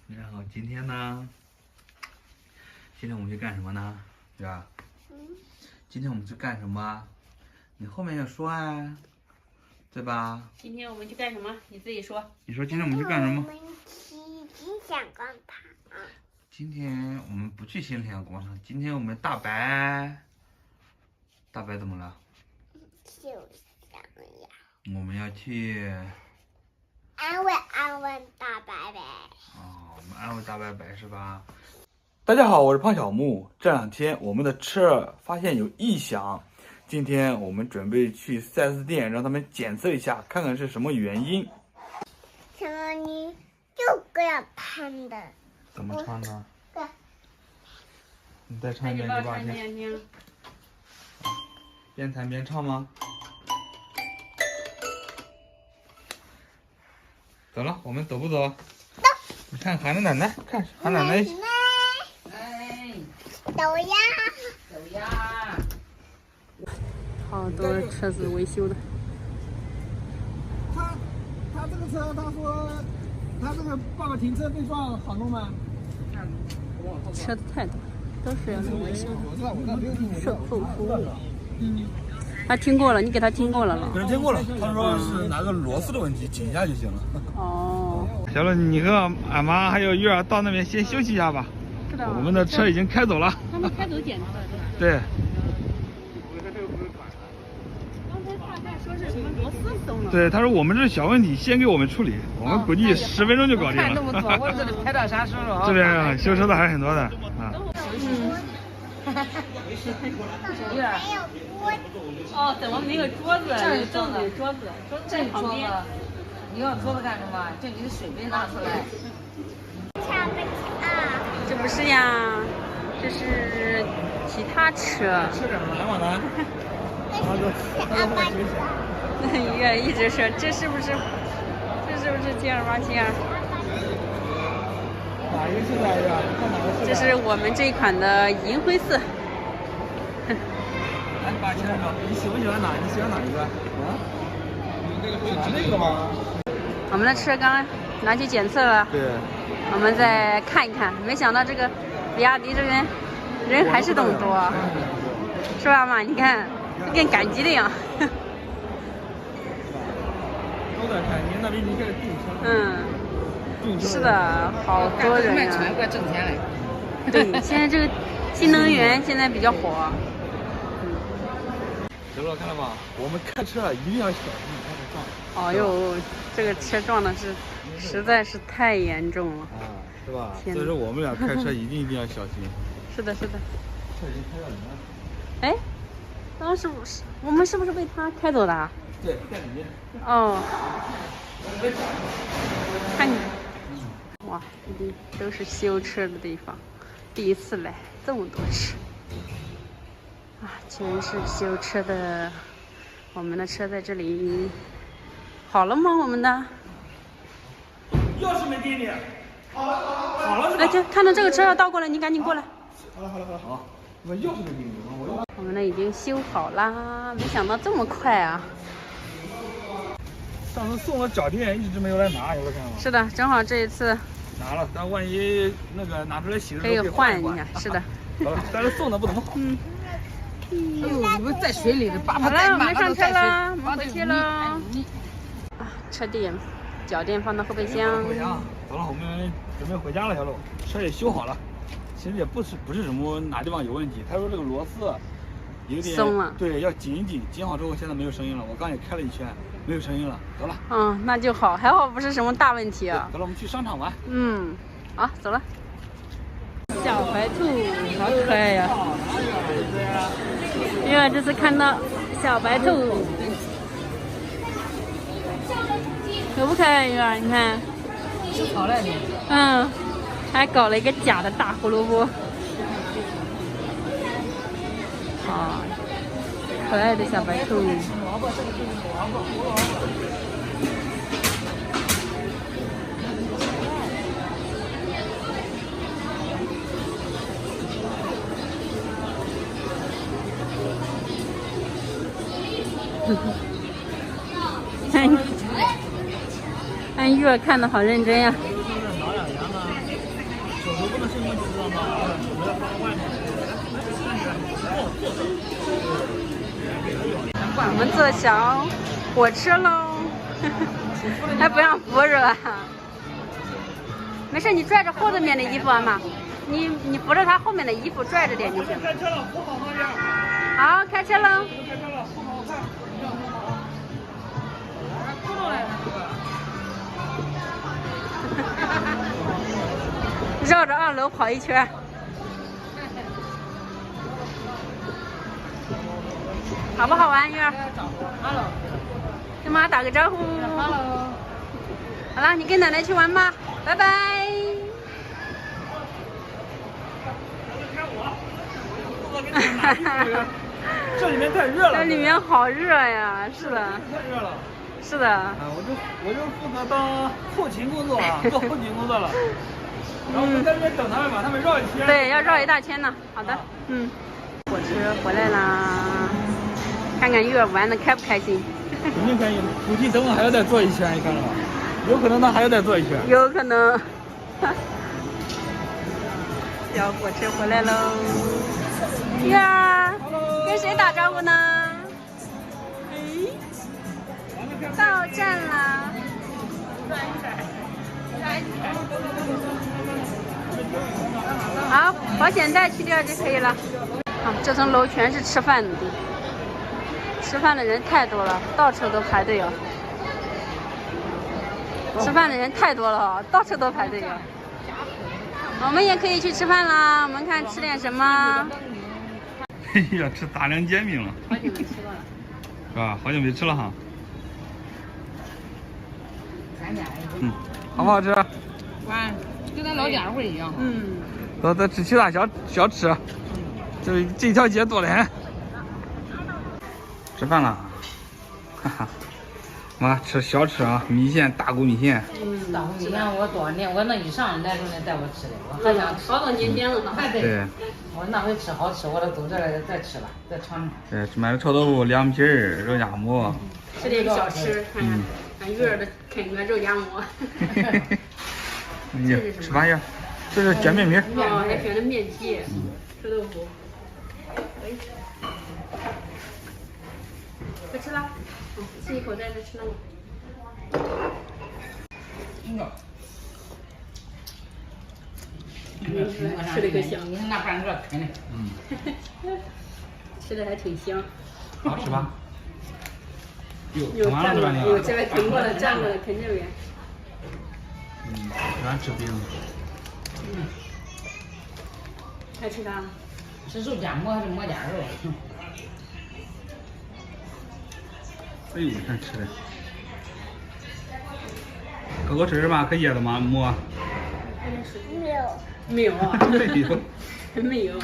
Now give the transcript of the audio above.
然后今天呢？今天我们去干什么呢？对吧？今天我们去干什么？你后面要说啊，对吧？今天我们去干什么？你自己说。你说今天我们去干什么？我们去金响广场。今天我们不去新天广场，今天我们大白怎么了？就想要我们要去安慰大白白。我们安慰大白白是吧？大家好，我是胖小木。这两天我们的车发现有异响，今天我们准备去 4S 店让他们检测一下，看看是什么原因。什么你就这样弹的？怎么唱呢？对。你再唱一遍给爸听。边弹边唱吗？走了，我们走不走？走。你看喊着奶奶，看喊奶奶。哎，走呀！走呀！好多车子维修的。他这个车，他说他这个报个停车被撞好弄吗？车子太多，都是要弄维修的。我知道，售后服务。他听过了，你给他听过了了。有人听过了，他说是拿个螺丝的问题，紧一下就行了。哦。小乐，你和俺妈还有月儿到那边先休息一下吧。是的。我们的车已经开走了。他们开走检查的。对。刚才大概说是什么螺丝松了。对，他说我们这是小问题，先给我们处理，我们估计10分钟就搞定了。看那么多，我这里拍到啥时候？这边修车的还是很多的啊。没有锅。哦，怎么没有桌子？这有凳子，有桌子，这在旁边。你要桌子干什么？就你的水杯拿出来。瞧不起啊！这不是呀，这是其他车。车长来往南。阿爸车。一个一直说这是不是72872？哪一个是哪一个？看哪个是？这是我们这一款的银灰色。来，把钱说，你喜不喜欢哪？你喜欢哪一个？啊？喜欢那个吗？我们的车刚拿去检测了，对。我们再看一看。没想到这个比亚迪这边人还是这么多，是吧妈？你看，跟赶集的一样。都在看，你那边已经开始订车。订车。是的，好多人卖啊。车怪挣钱嘞。对，现在这个新能源现在比较火。小乐看到吗？我们开车啊，一定要小心，开始撞。哦呦，这个车撞的是实在是太严重了。是吧？天哪。所以说我们俩开车一定要小心。是的，是的。车已经开到人了。哎，当时我们是不是被他开走的啊？对，在里面。哦。看你。哇，这里都是修车的地方，第一次来这么多车。啊，全是修车的。我们的车在这里。好了吗？我们的？钥匙没给你。好了。哎，看到这个车要倒过来，你赶紧过来。好了。好，我钥匙没给你，我们的已经修好啦，没想到这么快啊！上次送了脚垫，一直没有来拿，有没有看到？是的，正好这一次拿了，但万一那个拿出来洗的可以时候换一下。是的。好了，但是送的不怎么好。哎呦，你们在水里的，把好了，我们上车了，我们回回去了。啊，车垫、脚垫放到后备箱。走了，我们准备回家了，小路。车也修好了，其实也不是什么哪地方有问题。他说这个螺丝有点松了，对，要紧一紧，紧好之后现在没有声音了。我刚也开了一圈，没有声音了。走了。嗯，那就好，还好不是什么大问题啊。走了，我们去商场玩。好，走了。小白兔好可爱呀！因为这次看到小白兔，可不可爱呀？你看，好嘞你。还搞了一个假的大胡萝卜，啊，可爱的小白兔。哎玉儿看的好认真呀。我们坐小火车喽，还不让扶着啊？没事，你拽着后头面的衣服啊妈，你扶着他后面的衣服拽着点就行。开车了，扶好方向。好，开车喽。开车了，扶好看。绕着2楼跑一圈。好不好玩，玉儿？跟妈打个招呼。好了，你跟奶奶去玩吧，拜拜。这里面太热了。这里面好热呀，是的。太热了。是的。啊，我就负责当后勤工作啊，做后勤工作了。然后我们在这边等他们，把他们绕一圈。对，要绕一大圈呢。好的，嗯。火车回来啦，看看玉儿玩的开不开心？肯定开心。估计等会还要再坐一圈，你看到吗？有可能他还要再坐一圈。有可能。小火车回来喽，玉儿，跟谁打招呼呢？到站啦。好，保险带去掉就可以了。啊，这层楼全是吃饭的地方，吃饭的人太多了，到处都排队哦。吃饭的人太多了哦，到处都排队哦。我们也可以去吃饭啦，我们看吃点什么。哎呀，吃大凉煎饼了。好久没吃过了。是吧？好久没吃了哈。好不好吃？哇，跟咱老家味一样。嗯。走，再吃其他小吃。这条街多得很。吃饭了，哈哈。妈吃小吃啊，米线，大骨米线。大骨米线我多少年，我那以上来时候带我吃的，我还想吃。好多年前了呢。对。我那回吃好吃，我得走这来再吃吧，再尝尝。对，买了臭豆腐、凉皮儿、肉夹馍。吃点小吃，看看看玉儿的啃个肉夹馍。哎呀，吃饭呀，这是卷面皮。哦，还选了面皮，臭豆腐。不吃了，吃一口再吃那个。吃的可香，你看那半个啃的。吃的还挺香。好吃吧？有蘸过，有这边啃过了，蘸过了，啃这边。喜欢吃饼。还吃啥？是肉夹馍还是馍夹肉？哎呦，看吃的。哥哥吃什么？可噎了吗？馍？没有。没有啊。没有。没有。